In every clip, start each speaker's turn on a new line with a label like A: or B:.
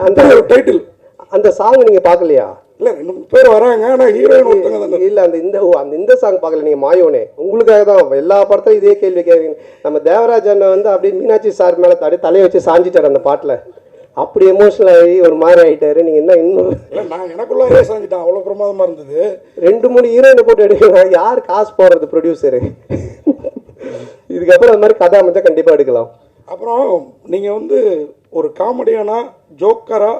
A: அந்த டைட்டில் அந்த சாங் நீங்க பார்க்கலையா?
B: இல்ல 2 பேர் வராங்க, ஆனா ஹீரோயின் ஒருத்தங்க தானே.
A: இல்ல அந்த சாங் பார்க்கல நீங்க மாயோனே. உங்களுக்காக தான் எல்லா படத்தையும் இதே கேள்வி கேட்குறீங்க. நம்ம தேவராஜ் அண்ணன் வந்து அப்படியே மீனாட்சி சார் மேல தலையை வச்சு சாஞ்சிட்டாரு அந்த பாட்டுல. அப்படி எமோஷனல் ஆகி ஒரு மாதிரி ஆயிட்டாரு. நீங்க என்ன இன்னும்
B: நான் எனக்குள்ளே சாஞ்சிட்டேன், அவ்வளவு பிரமாதமா இருந்தது.
A: 2-3 ஹீரோயினை போட்டு எடுக்கலாம். யார் காசு போடுறது? ப்ரொடியூசரு. இதுக்கப்புறம் அந்த மாதிரி கதை அமைச்சா கண்டிப்பா எடுக்கலாம்.
B: அப்புறம் நீங்க வந்து ஒரு காமெடியானா ஜோக்கரா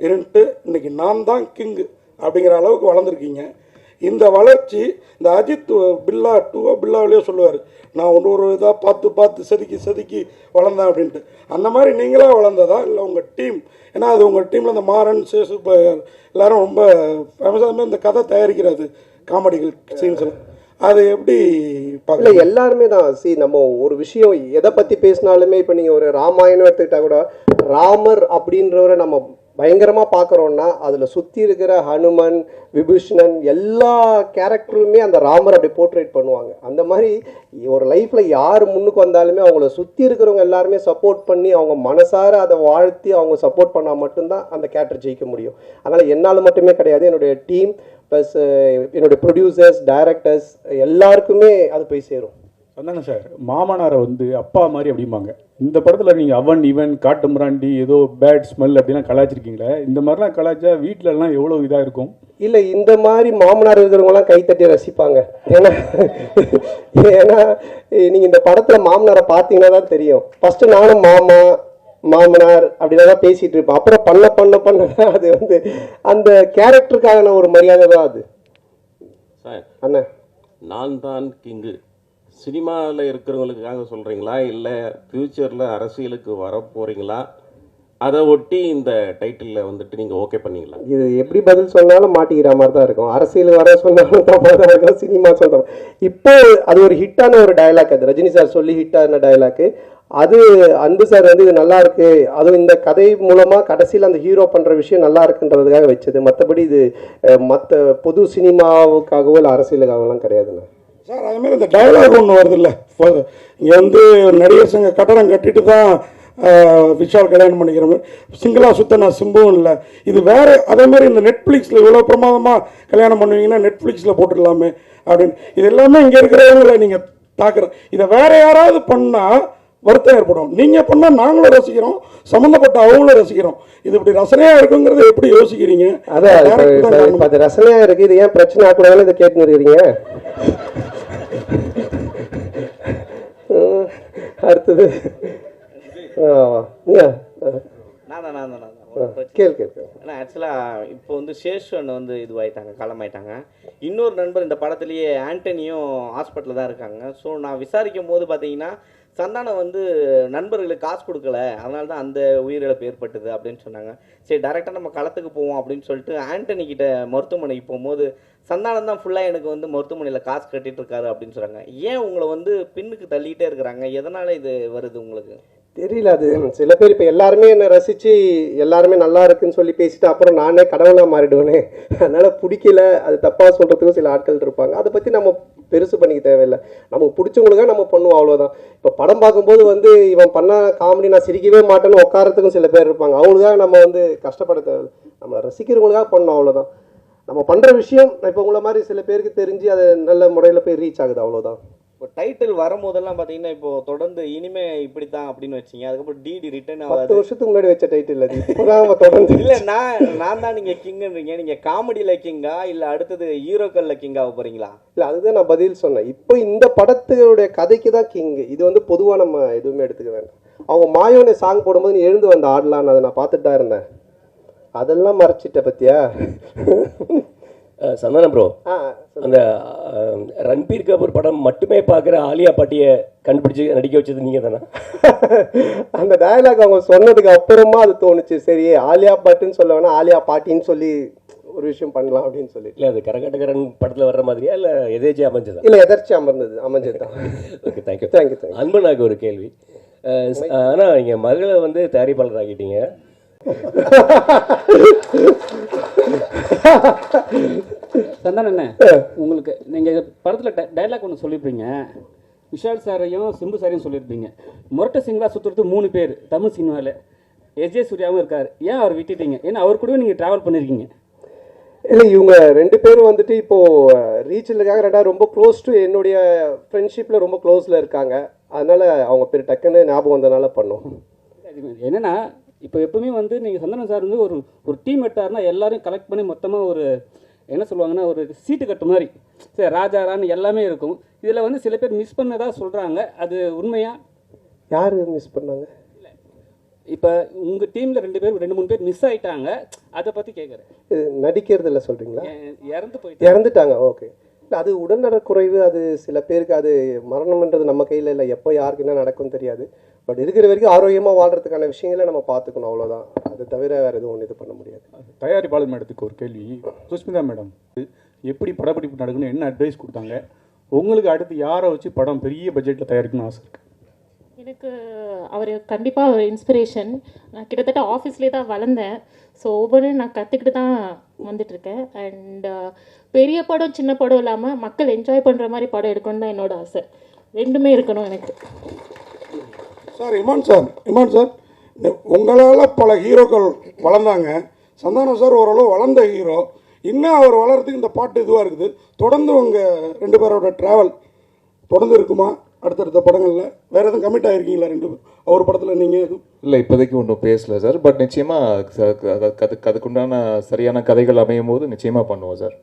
B: இருந்துட்டு இன்னைக்கு நான் தான் கிங்கு அப்படிங்கிற அளவுக்கு வளர்ந்துருக்கீங்க. இந்த வளர்ச்சி இந்த அஜித் பில்லாவிலேயே சொல்லுவார், நான் ஒரு இதாக பார்த்து செதுக்கி வளர்ந்தேன் அப்படின்ட்டு. அந்த மாதிரி நீங்களாக வளர்ந்ததா இல்லை உங்கள் டீம்? ஏன்னா அது உங்கள் டீமில் இந்த மாறன் சேசு எல்லாரும் ரொம்ப ஃபேமஸாக இந்த கதை தயாரிக்கிறது காமெடிகள் சீன்ஸ்லாம், அது எப்படி
A: இல்லை? எல்லாருமே தான். நம்ம ஒரு விஷயம் எதை பற்றி பேசினாலுமே, இப்போ நீங்கள் ஒரு ராமாயணம் எடுத்துக்கிட்டா கூட ராமர் அப்படின்றவரை நம்ம பயங்கரமாக பார்க்குறோன்னா அதில் சுற்றி இருக்கிற ஹனுமன், விபீஷணன் எல்லா கேரக்டருமே அந்த ராமர் அப்படி போர்ட்ரேட் பண்ணுவாங்க. அந்த மாதிரி ஒரு லைஃப்பில் யார் முன்னுக்கு வந்தாலுமே அவங்கள சுற்றி இருக்கிறவங்க எல்லாருமே சப்போர்ட் பண்ணி அவங்க மனசார அதை வாழ்த்தி அவங்க சப்போர்ட் பண்ணால் மட்டும்தான் அந்த கேரக்டர் ஜெயிக்க முடியும். அதனால் என்னால் மட்டுமே கிடையாது, என்னுடைய டீம் ப்ளஸ் என்னுடைய ப்ரொடியூசர்ஸ், டைரக்டர்ஸ் எல்லாருக்குமே அது போய் சேரும்.
C: அதானே சார், மாமனாரை வந்து அப்பா மாதிரி அப்படிம்பாங்க. இந்த படத்தில் நீங்கள் அவன் இவன் காட்டு மிராண்டி ஏதோ பேட் ஸ்மெல் அப்படிலாம் கலாச்சிருக்கீங்களே, இந்த மாதிரிலாம் கலாச்சா வீட்டிலலாம் எவ்வளோ இதாக இருக்கும்?
A: இல்லை, இந்த மாதிரி மாமனார் இருக்கிறவங்களாம் கைத்தட்டி ரசிப்பாங்க. ஏன்னா நீங்கள் இந்த படத்தில் மாமனாரை பார்த்தீங்கன்னா தான் தெரியும். ஃபஸ்ட்டு நானும் மாமனார் அப்படின்னா தான் பேசிகிட்டு இருப்பேன். அப்புறம் பண்ண அது வந்து அந்த கேரக்டருக்கான ஒரு மரியாதை தான் அது.
D: சார்
A: அண்ணா,
D: நான் தான் கிங்கு சினிமாவில் இருக்கிறவங்களுக்காக சொல்கிறீங்களா இல்லை ஃப்யூச்சரில் அரசியலுக்கு வர போகிறீங்களா? அதை ஒட்டி இந்த டைட்டிலில் வந்துட்டு நீங்கள் ஓகே பண்ணீங்களா?
A: இது எப்படி பதில் சொன்னாலும் மாட்டிக்கிற மாதிரி தான் இருக்கும். அரசியல் வர சொன்னாலும் தப்பாக தான் இருக்கும், சினிமா சொல்கிறோம். இப்போ அது ஒரு ஹிட்டான ஒரு டயலாக், அது ரஜினி சார் சொல்லி ஹிட்டான டயலாக்கு. அது அன்பு சார் வந்து இது நல்லா இருக்கு, அதுவும் இந்த கதை மூலமாக கடைசியில் அந்த ஹீரோ பண்ணுற விஷயம் நல்லா இருக்குன்றதுக்காக வச்சது. மற்றபடி இது மற்ற பொது சினிமாவுக்காகவோ இல்லை அரசியலுக்காகலாம் கிடையாதுண்ணா.
B: சார் அதேமாதிரி இந்த டயலாக் ஒன்று வருது இல்லை, இங்கே வந்து நடிகர் சங்க கட்டடம் கட்டிட்டு தான் விஷால் கல்யாணம் பண்ணிக்கிற மாதிரி சிங்கிளாக சுத்தனா சிம்புவும் இல்லை. இது வேறு அதேமாதிரி இந்த நெட்ஃப்ளிக்ஸில் இவ்வளோ பிரமாதமாக கல்யாணம் பண்ணுவீங்கன்னா நெட்ஃப்ளிக்ஸில் போட்டுடலாமே அப்படின்னு. இது எல்லாமே இங்கே இருக்கிறவங்கள நீங்கள் தாக்குறோம். இதை வேறு யாராவது பண்ணால் வருத்தம் ஏற்படும். நீங்கள் பண்ணால் நாங்களும் ரசிக்கிறோம், சம்மந்தப்பட்ட அவங்களும் ரசிக்கிறோம். இது இப்படி ரசனையாக இருக்குங்கிறத எப்படி யோசிக்கிறீங்க?
A: அதான் அது ரசனையாக இருக்குது. இது ஏன் பிரச்சனை ஆக்கூடாதுன்னு இதை கேட்டுன்னு இருக்கிறீங்க. அடுத்தது
E: ஏன்னா ஆக்சுவலாக இப்போ வந்து சேஷன் வந்து இதுவாயிட்டாங்க, காலமாயிட்டாங்க. இன்னொரு நண்பர் இந்த படத்துலேயே ஆண்டனியும் ஹாஸ்பிட்டலில் தான் இருக்காங்க. ஸோ நான் விசாரிக்கும் போது பார்த்தீங்கன்னா சந்தானம் வந்து நண்பர்களுக்கு காசு கொடுக்கல, அதனால தான் அந்த உயிரிழப்பு ஏற்பட்டது அப்படின்னு சொன்னாங்க. சரி டேரெக்டாக நம்ம களத்துக்கு போவோம் அப்படின்னு சொல்லிட்டு ஆண்டனி கிட்ட மருத்துவமனைக்கு போகும்போது சந்தானம் தான் ஃபுல்லாக எனக்கு வந்து மருத்துவமனையில் காசு கட்டிகிட்டு இருக்காரு அப்படின்னு சொல்கிறாங்க. ஏன் உங்களை வந்து பின்னுக்கு தள்ளிக்கிட்டே இருக்கிறாங்க? எதனால் இது வருது உங்களுக்கு
A: தெரியல. அது சில பேர் இப்போ எல்லாருமே என்னை ரசித்து எல்லாருமே நல்லா இருக்குன்னு சொல்லி பேசிட்டு அப்புறம் நானே கடவுளாக மாறிடுவேனே, அதனால் பிடிக்கல, அது தப்பாக சொல்கிறதுக்கும் சில ஆட்கள் இருப்பாங்க. அதை பற்றி நம்ம பெருசு பண்ணிக்க தேவையில்லை. நமக்கு பிடிச்சவங்களுக்காக நம்ம பண்ணுவோம், அவ்வளோதான். இப்போ படம் பார்க்கும்போது வந்து இவன் பண்ண காமெடி நான் சிரிக்கவே மாட்டேன்னு உட்காரத்துக்கும் சில பேர் இருப்பாங்க. அவங்களுக்காக நம்ம வந்து கஷ்டப்பட தேவையில்லை, நம்ம ரசிக்கிறவங்களுக்காக பண்ணோம், அவ்வளோதான். நம்ம பண்ணுற விஷயம் இப்போ உங்களை மாதிரி சில பேருக்கு தெரிஞ்சு அது நல்ல முறையில் போய் ரீச் ஆகுது, அவ்வளோதான்.
E: இப்போ டைட்டில் வரும்போதெல்லாம் பார்த்தீங்கன்னா இப்போ தொடர்ந்து இனிமே இப்படி தான் அப்படின்னு வச்சிங்க, அதுக்கப்புறம் டிடி ரிட்டர்ன்
A: 10 வருஷத்துக்கு முன்னாடி வச்ச டைட்டில் அது இப்போதான் தொடர்ந்து.
E: இல்லை நான் தான் நீங்கள் கிங்குன்றீங்க, நீங்கள் காமெடியில் கிங்கா இல்லை அடுத்தது ஹீரோக்களில் கிங்காக போகிறீங்களா?
A: இல்லை, அதுதான் நான் பதில் சொன்னேன். இப்போ இந்த படத்துடைய கதைக்கு தான் கிங்கு. இது வந்து பொதுவாக நம்ம எதுவுமே எடுத்துக்க வேண்டாம். அவங்க மாயோனே சாங் போடும்போது நீ எழுந்து வந்த ஆடலான்னு அதை நான் பார்த்துட்டு தான் இருந்தேன். அதெல்லாம் மறைச்சிட்ட பத்தியா
F: சந்தானம் ப்ரோ? அந்த ரன்பீர் கபூர் படம் மட்டுமே பார்க்குற ஆலியா பாட்டியை கண்டுபிடிச்சி நடிக்க வச்சது நீங்கள் தானே?
A: அந்த டயலாக் அவங்க சொன்னதுக்கு அப்புறமா அது தோணுச்சு, சரி ஆலியா பாட்டுன்னு சொல்ல வேணா ஆலியா பாட்டின்னு சொல்லி ஒரு விஷயம் பண்ணலாம் அப்படின்னு சொல்லி.
F: இல்லை அது கரகாட்டக்காரன் படத்தில் வர்ற மாதிரியா இல்லை எதேச்சி அமைஞ்சதா?
A: இல்லை எதர்ச்சி அமைஞ்சது தான்.
F: Okay, thank you. அன்பனாக்கு ஒரு கேள்வி. ஆனால் நீங்கள் மகளை வந்து தயாரிப்பாளர் ஆகிட்டீங்க.
G: சந்தானம் என்ன உங்களுக்கு நீங்கள் படத்தில் டைலாக் ஒன்று சொல்லியிருப்பீங்க, விஷால் சாரையும் சிம்பு சாரையும் சொல்லியிருப்பீங்க. முரட்டை சிங்களா சுற்றுறது 3 பேர் தமிழ் சினிமாவில். எஸ்ஜே சூர்யாவும் இருக்கார், ஏன் அவர் விட்டுட்டீங்க? ஏன்னா அவர் கூட நீங்கள் ட்ராவல் பண்ணியிருக்கீங்க.
A: இல்லை, இவங்க 2 பேரும் வந்துட்டு இப்போது ரீச்சில் இருக்காங்க. ரெண்டாவது ரொம்ப க்ளோஸ் டு என்னுடைய ஃப்ரெண்ட்ஷிப்பில் ரொம்ப க்ளோஸில் இருக்காங்க. அதனால் அவங்க பேர் டக்குன்னு ஞாபகம் வந்ததுனால பண்ணோம்.
G: என்னென்னா இப்போ எப்பவுமே வந்து நீங்கள் சந்தானம் சார் வந்து ஒரு டீம் எடுத்தாருன்னா எல்லாரையும் கலெக்ட் பண்ணி மொத்தமாக ஒரு என்ன சொல்லுவாங்கன்னா ஒரு சீட்டு கட்டு மாதிரி சரி ராஜா ராணி எல்லாமே இருக்கும். இதில் வந்து சில பேர் மிஸ் பண்ணதா சொல்கிறாங்க, அது உண்மையா?
A: யார் மிஸ் பண்ணாங்க?
G: இப்போ உங்கள் டீமில் 2-3 பேர் மிஸ் ஆகிட்டாங்க, அதை பற்றி கேட்குறேன்.
A: நடிக்கிறதுல சொல்கிறீங்களா?
G: இறந்துட்டாங்க.
A: ஓகே. இல்லை, அது உடல்நலக்குறைவு. அது சில பேருக்கு அது மரணம்ன்றது நம்ம கையில் இல்லை. எப்போ யாருக்கு என்ன நடக்கும்னு தெரியாது. பட் இருக்கிற வரைக்கும் ஆரோக்கியமாக வாழ்கிறதுக்கான விஷயங்களை நம்ம பார்த்துக்கணும், அவ்வளோதான். அது தவிர வேறு எதுவும் ஒன்று இது பண்ண முடியாது.
C: தயாரிப்பாளர் மேடத்துக்கு ஒரு கேள்வி. சுஷ்மிதா மேடம் எப்படி படப்பிடிப்பு நடக்கணும், என்ன அட்வைஸ் கொடுத்தாங்க? உங்களுக்கு அடுத்து யாரை வச்சு படம் பெரிய பட்ஜெட்டில் தயாரிக்கணும்னு ஆசை இருக்குது?
H: எனக்கு அவர் கண்டிப்பாக ஒரு இன்ஸ்பிரேஷன். நான் கிட்டத்தட்ட ஆஃபீஸ்லேயே தான் வளர்ந்தேன். ஸோ ஒவ்வொன்றும் நான் கற்றுக்கிட்டு தான் வந்துட்டுருக்கேன். அண்ட் பெரிய படம் சின்ன படம் இல்லாமல் மக்கள் என்ஜாய் பண்ணுற மாதிரி படம் எடுக்கணும்னு தான் என்னோட ஆசை. ரெண்டுமே இருக்கணும் எனக்கு.
B: சார் இமான் சார் உங்களால் பல ஹீரோக்கள் வளர்ந்தாங்க. சந்தானம் சார் ஓரளவு வளர்ந்த ஹீரோ. இன்னும் அவர் வளர்கிறதுக்கு இந்த பாட்டு இதுவாக இருக்குது. தொடர்ந்து உங்கள் 2 பேரோட ட்ராவல் தொடர்ந்து இருக்குமா? அடுத்தடுத்த படங்களில் வேறு எதுவும் கமிட் ஆகிருக்கீங்களா 2 பேர்? அவர் படத்தில் நீங்கள் எதுவும்?
I: இல்லை, இப்போதைக்கு ஒன்றும் பேசலை சார். பட் நிச்சயமாக அதுக்குண்டான சரியான கதைகள் அமையும் போது நிச்சயமாக பண்ணுவோம் சார்.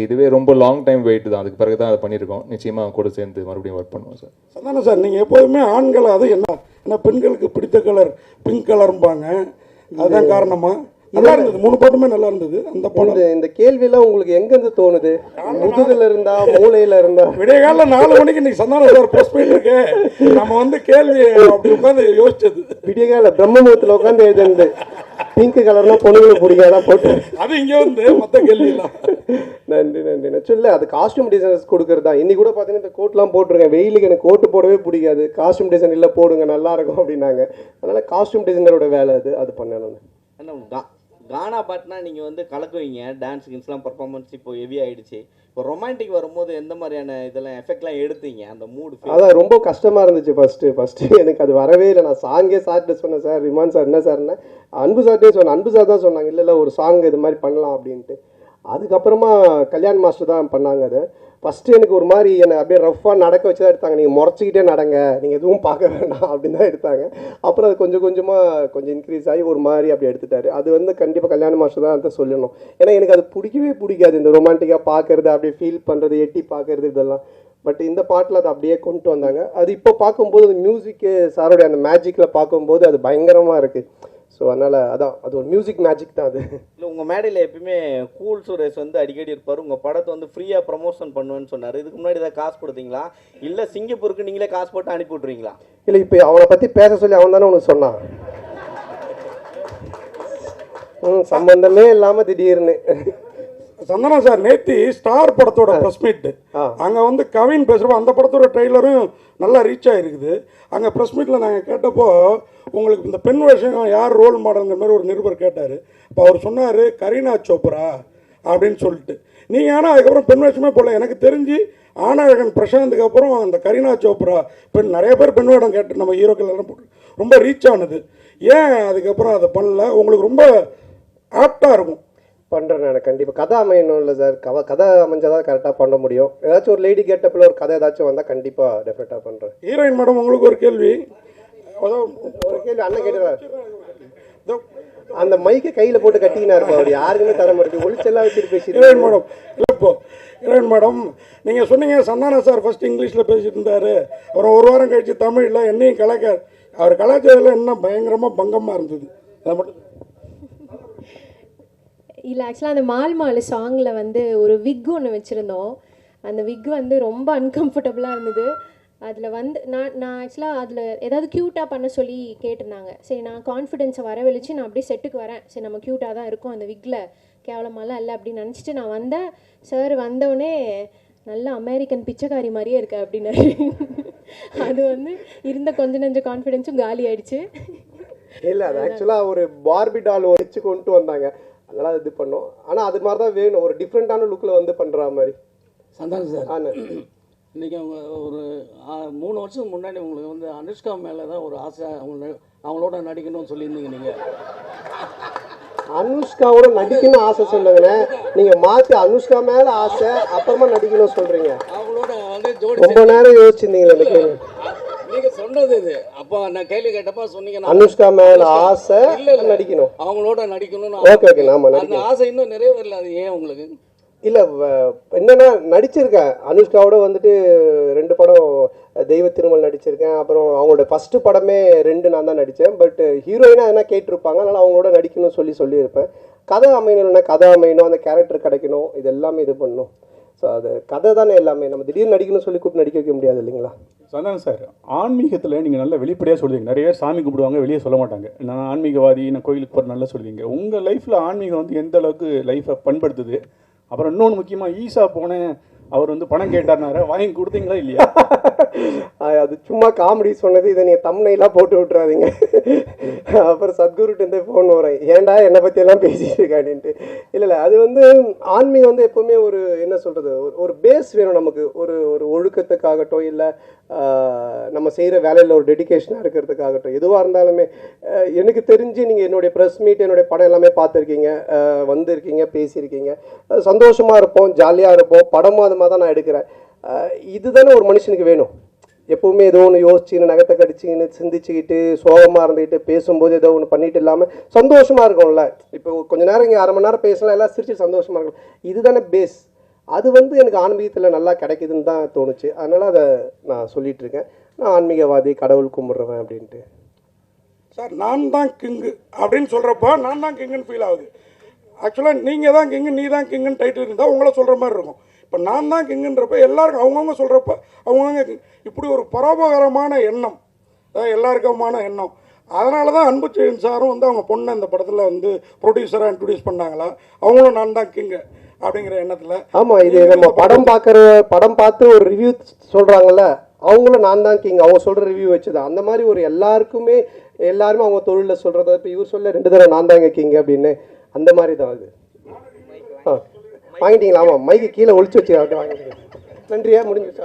I: இதுவே ரொம்ப லாங் டைம் வெயிட் தான். அதுக்கு பிறகு தான் அதை பண்ணியிருக்கோம். நிச்சயமாக கூட சேர்ந்து மறுபடியும் ஒர்க் பண்ணுவோம் சார்.
B: சந்தானம் சார், நீங்கள் எப்போதுமே ஆண்கள் அது என்ன பெண்களுக்கு பிடித்த கலர் பிங்க் கலர்ம்பாங்க, அதுதான் காரணமா? நல்லா இருந்தது, 3 பாட்டுமே நல்லா இருந்தது. அந்த படம்
A: இந்த கேள்வியெல்லாம் உங்களுக்கு எங்கேருந்து தோணுது? முதுகுல இருந்தா, மூளையில இருந்தா?
B: விடியகால 4 மணிக்கு இன்னைக்கு சந்தானம் சார் போஸ்ட் பண்ணிட்டு நம்ம வந்து கேள்வி அப்படி உட்காந்து யோசிச்சது.
A: விடியகால பிரம்மமுகத்தில் உட்காந்து எழுதுனது. பிங்க் கலர்னா பொண்ணுங்களுக்கு பிடிக்காதான் போட்டு
B: அது இங்கே வந்து மற்ற கேள்வியெல்லாம்.
A: நன்றி. சொல்ல அது காஸ்டியூம் டிசைனர்ஸ் கொடுக்கறது தான். இன்னைக்கு கூட பார்த்தீங்கன்னா இந்த கோட்லாம் போட்டிருக்கேன். வெயிலுக்கு எனக்கு கோட்டு போடவே பிடிக்காது. காஸ்டியூம் டிசைன் இல்லை போடுங்க நல்லா இருக்கும் அப்படின்னாங்க. அதனால காஸ்டியூம் டிசைனரோட வேலை அது பண்ணணும்.
E: கானா பாட்டுனா நீங்கள் வந்து கலக்குவீங்க, டான்ஸ் கின்ஸ்லாம் பர்ஃபார்மன்ஸ் இப்போ ஹெவி ஆகிடுச்சு. இப்போ ரொமான்டிக் வரும்போது எந்த மாதிரியான இதெல்லாம் எஃபெக்ட்லாம் எடுத்தீங்க? அந்த மூடு
A: அதான் ரொம்ப கஷ்டமாக இருந்துச்சு ஃபஸ்ட்டு எனக்கு அது வரவே இல்லை. நான் சாங்கே சார்ட்டு சொன்னேன், சார் ரிமான் சார் என்ன சார்னா அன்பு சார்ட்டே சொன்னேன். அன்பு சார் தான் சொன்னாங்க, இல்லை ஒரு சாங் இது மாதிரி பண்ணலாம் அப்படின்ட்டு. அதுக்கப்புறமா கல்யாண் மாஸ்டர் தான் பண்ணாங்க. அது ஃபஸ்ட்டு எனக்கு ஒரு மாதிரி என்னை அப்படியே ரஃப்பாக நடக்க வச்சு தான் எடுத்தாங்க. நீங்கள் முறைச்சிக்கிட்டே நடங்க, நீங்கள் எதுவும் பார்க்க வேண்டாம் அப்படின்னு தான் எடுத்தாங்க. அப்புறம் அது கொஞ்சம் இன்க்ரீஸ் ஆகி ஒரு மாதிரி அப்படி எடுத்துட்டாரு. அது வந்து கண்டிப்பாக கல்யாண மாஸ்டர் தான் அதை சொல்லணும். ஏன்னா எனக்கு அது பிடிக்கவே பிடிக்காது, இந்த ரொமான்டிக்காக பார்க்கறது, அப்படியே ஃபீல் பண்ணுறது, எட்டி பார்க்கறது இதெல்லாம். பட் இந்த பாட்டில் அதை அப்படியே கொண்டு வந்தாங்க. அது இப்போ பார்க்கும்போது அந்த மியூசிக்கு சாரோடைய அந்த மேஜிக்கில் பார்க்கும்போது அது பயங்கரமாக இருக்குது. ஸோ அதனால் அது ஒரு மியூசிக் மேஜிக் தான் அது.
E: இல்லை, உங்கள் மேடையில் எப்பயுமே கூல் சுரேஷ் வந்து அடிக்கடி இருப்பார். உங்கள் படத்தை வந்து ஃப்ரீயாக ப்ரமோஷன் பண்ணுவேன்னு சொன்னார். இதுக்கு முன்னாடி ஏதாவது காசு கொடுத்தீங்களா, இல்லை சிங்கப்பூருக்கு நீங்களே காசு போட்டு அனுப்பி விட்றீங்களா?
A: இல்லை, இப்போ அவனை பற்றி பேச சொல்லி அவன் தானே உனக்கு சொன்னான். சம்பந்தமே இல்லாமல் திடீர்னு
B: சந்தானம் சார் நேத்தி ஸ்டார் படத்தோட ப்ரெஸ் மீட் அங்கே வந்து கவின் பேசுகிறப்போ அந்த படத்தோட ட்ரெய்லரும் நல்லா ரீச் ஆகிருக்குது. அங்கே ப்ரெஸ் மீட்டில் நாங்கள் கேட்டப்போ உங்களுக்கு இந்த பெண் வேஷம் யார் ரோல் மாடலுங்கிற மாதிரி ஒரு நிருபர் கேட்டார். இப்போ அவர் சொன்னார் கரீனா சோப்ரா அப்படின்னு சொல்லிட்டு. நீங்கள் ஆனால் அதுக்கப்புறம் பெண் வேஷமே போடல. எனக்கு தெரிஞ்சு ஆனழகன் பிரசாந்துக்கு அப்புறம் அந்த கரீனா சோப்ரா நிறைய பேர் பெண் வேடம் கேட்டு நம்ம ஹீரோக்கள் எல்லாம் போட்டு ரொம்ப ரீச் ஆனது. ஏன் அதுக்கப்புறம் அதை பண்ணல? உங்களுக்கு ரொம்ப ஆப்டாக இருக்கும்.
A: பண்ணுறேன் நான் கண்டிப்பாக. கதை அமையணும் இல்லை சார், கதை அமைஞ்சால் தான் கரெக்டாக பண்ண முடியும். ஏதாச்சும் ஒரு லேடி கேட்டப்பில் ஒரு கதை ஏதாச்சும் வந்தால் கண்டிப்பாக டெஃபினட்டாக பண்ணுறேன்.
B: ஹீரோயின் மேடம், உங்களுக்கு ஒரு கேள்வி.
A: அண்ணன் கேட்டுறாரு. அந்த மைக்கை கையில் போட்டு கட்டிக்கினா இருப்போம், அவர் யாருக்குமே தர மாட்டேங்குது, ஒளிச்செல்லாம் வச்சுட்டு பேசி.
B: ஹீரோயின் மேடம் இல்லை, ஹீரோயின் மேடம் நீங்கள் சொன்னீங்க சந்தானம் சார் ஃபர்ஸ்ட் இங்கிலீஷில் பேசிட்டு இருந்தார், அப்புறம் ஒரு வாரம் கழிச்சு தமிழில் என்னையும் அவர் கலாச்சாரத்தில் என்ன பயங்கரமாக பங்கமாக இருந்தது. அதை மட்டும்
J: இல்லை, ஆக்சுவலாக அந்த மால் சாங்கில் வந்து ஒரு விக் ஒன்று வச்சுருந்தோம். அந்த விக் வந்து ரொம்ப அன்கம்ஃபர்டபுளாக இருந்தது. அதில் வந்து நான் ஆக்சுவலாக அதில் ஏதாவது க்யூட்டாக பண்ண சொல்லி கேட்டிருந்தாங்க. சரி, நான் கான்ஃபிடென்ஸை வரவழைச்சு நான் அப்படியே செட்டுக்கு வரேன். சரி, நம்ம க்யூட்டாக தான் இருக்கும், அந்த விக்கில் கேவலமாலாம் இல்லை அப்படின்னு நினச்சிட்டு நான் வந்தேன். சார் வந்தோடனே நல்ல அமெரிக்கன் பிச்சைக்காரி மாதிரியே இருக்கு அப்படின்னாரு. அது வந்து இருந்த கொஞ்சம் நஞ்ச கான்ஃபிடென்ஸும் காலி ஆயிடுச்சு.
A: இல்லை, அது ஆக்சுவலாக ஒரு பார்பி டால் வச்சு கொண்டு வந்தாங்க, அதனால் இது பண்ணோம். ஆனால் அது மாதிரி தான் வேணும், ஒரு டிஃப்ரெண்ட்டான லுக்கில் வந்து பண்ணுற மாதிரி.
K: சந்தானம் சார், இன்றைக்கி அவங்க ஒரு 3 வருஷம் முன்னாடி உங்களுக்கு வந்து அனுஷ்கா மேலே தான் ஒரு ஆசை, அவங்க அவங்களோட நடிக்கணும்னு சொல்லியிருந்தீங்க நீங்கள்.
A: அனுஷ்காவோட நடிக்கணும்னு ஆசை சொல்லுங்கண்ணே, நீங்க மாத்தி அனுஷ்கா மேல ஆசை அப்புறமா நடிக்கணும் சொல்றீங்க.
K: அவங்களோட வந்து ஜோடி
A: ரொம்ப நேரம் யோசிச்சிருந்தீங்களே எனக்கு.
K: நீங்க சொன்னது இது. அப்போ நான் கேள்வி கேட்டப்ப சொன்னீங்க
A: அனுஷ்கா மேல ஆசை நடிக்கணும்,
K: அவங்களோட நடிக்கணும்னு.
A: ஓகே ஓகே, நாம
K: அந்த
A: நடிக்கணும்.
K: ஆசை இன்னும் நிறைவேறல. அது ஏன் உங்களுக்கு?
A: இல்ல என்னன்னா நடிச்சிருக்கேன் அனுஷ்காவோட வந்துட்டு 2 படம் தெய்வ திருமல் நடிச்சிருக்கேன். அப்புறம் அவங்களோட ஃபர்ஸ்ட் படமே 2 நான் தான் நடித்தேன். பட் ஹீரோயினா எதனா கேட்டிருப்பாங்க, அதனால அவங்களோட நடிக்கணும்னு சொல்லியிருப்பேன். கதை அமையணும்னா கதை அமையணும், அந்த கேரக்டர் கிடைக்கணும், இது எல்லாமே இது பண்ணணும். ஸோ அது கதை தானே எல்லாமே. நம்ம திடீர்னு நடிக்கணும்னு சொல்லி கூப்பிட்டு நடிக்க வைக்க முடியாது இல்லைங்களா?
C: சந்தானம் சார், ஆன்மீகத்தில் நீங்கள் நல்லா வெளிப்படையாக சொல்லுவீங்க. நிறைய பேர் சாமி கும்பிடுவாங்க, வெளியே சொல்ல மாட்டாங்க. நான் ஆன்மீகவாதி, நான் கோயிலுக்கு போகிற நல்லா சொல்லுவீங்க. உங்கள் லைஃப்பில் ஆன்மீகம் வந்து எந்த அளவுக்கு லைஃப்பை பண்படுத்துது? அப்புறம் இன்னொன்று முக்கியமாக, ஈசா போனேன், அவர் வந்து பணம் கேட்டார்னாரு, வாங்கி கொடுத்தீங்களா இல்லையா?
A: அது சும்மா காமெடி சொன்னது, இதை நீங்கள் தம்னைலாம் போட்டு விட்டுறாதீங்க. அப்புறம் சத்குருட்டு ஃபோன் வரேன், ஏன்டா என்னை பற்றியெல்லாம் பேசிட்டு இருக்காடின்ட்டு. இல்லை அது வந்து ஆன்மீகம் வந்து எப்போவுமே ஒரு என்ன சொல்கிறது, ஒரு பேஸ் வேணும் நமக்கு. ஒரு ஒரு ஒழுக்கத்துக்காகட்டும், இல்லை நம்ம செய்கிற வேலையில் ஒரு டெடிக்கேஷனாக இருக்கிறதுக்காகட்டும், எதுவாக இருந்தாலுமே. எனக்கு தெரிஞ்சு நீங்கள் என்னுடைய ப்ரெஸ் மீட், என்னுடைய படம் எல்லாமே பார்த்துருக்கீங்க, வந்திருக்கீங்க, பேசியிருக்கீங்க. சந்தோஷமாக இருப்போம், ஜாலியாக இருப்போம். படமும் அது மாதிரி தான் நான் எடுக்கிறேன். இதுதானே ஒரு மனுஷனுக்கு வேணும். எப்போவுமே ஏதோ ஒன்று யோசிச்சுன்னு, நகத்தை கடிச்சின்னு, சிந்திச்சுக்கிட்டு, சோகமாக இருந்துக்கிட்டு, பேசும்போது ஏதோ ஒன்று பண்ணிட்டு இல்லாமல் சந்தோஷமாக இருக்கும்ல. இப்போ கொஞ்சம் நேரம் இங்கே 1/2 மணி நேரம் பேசலாம், எல்லாம் சிரிச்சு சந்தோஷமாக இருக்கும். இதுதானே பேஸ். அது வந்து எனக்கு ஆன்மீகத்தில் நல்லா கிடைக்குதுன்னு தான் தோணுச்சு. அதனால் அதை நான் சொல்லிகிட்டு இருக்கேன். நான் ஆன்மீகவாதி, கடவுள் கும்பிட்றவன் அப்படின்ட்டு.
B: சார், நான் தான் கிங்கு அப்படின்னு சொல்கிறப்ப நான் தான் கிங்குன்னு ஃபீல் ஆகுது. ஆக்சுவலாக நீங்கள் தான் கிங்கு, நீ தான் கிங்குன்னு டைட்டில் இருந்தால் உங்களை சொல்கிற மாதிரி இருக்கும். இப்போ நான் தான் கிங்குன்றப்ப எல்லாருக்கும் அவங்கவுங்க சொல்கிறப்ப அவங்கவுங்க இப்படி ஒரு பரோபகாரமான எண்ணம் தான் எல்லாருக்குமான எண்ணம். அதனால தான் அன்பு செழியன் சாரும் வந்து அவங்க பொண்ணை இந்த படத்தில் வந்து ப்ரொடியூசராக இன்ட்ரடியூஸ் பண்ணாங்களா, அவங்களும் நான் தான் கிங்கு அப்படிங்கிற எண்ணத்தில்.
A: ஆமாம், இது நம்ம படம் பார்த்து ஒரு ரிவ்யூ சொல்கிறாங்கல்ல, அவங்களும் நான் தான் கிங், அவங்க சொல்கிற ரிவ்யூ வச்சுதான். அந்த மாதிரி ஒரு எல்லாருமே அவங்க தொழிலில் சொல்கிறத, இப்போ இவர் சொல்ல 2 தடவை நான் தாங்க கிங் அப்படின்னு, அந்த மாதிரி தான் அது. வாங்கிட்டீங்களா? ஆமாம், மைக்கு கீழே ஒழிச்சு வச்சு வாங்கிட்டீங்க. நன்றியா, முடிஞ்சிச்சு.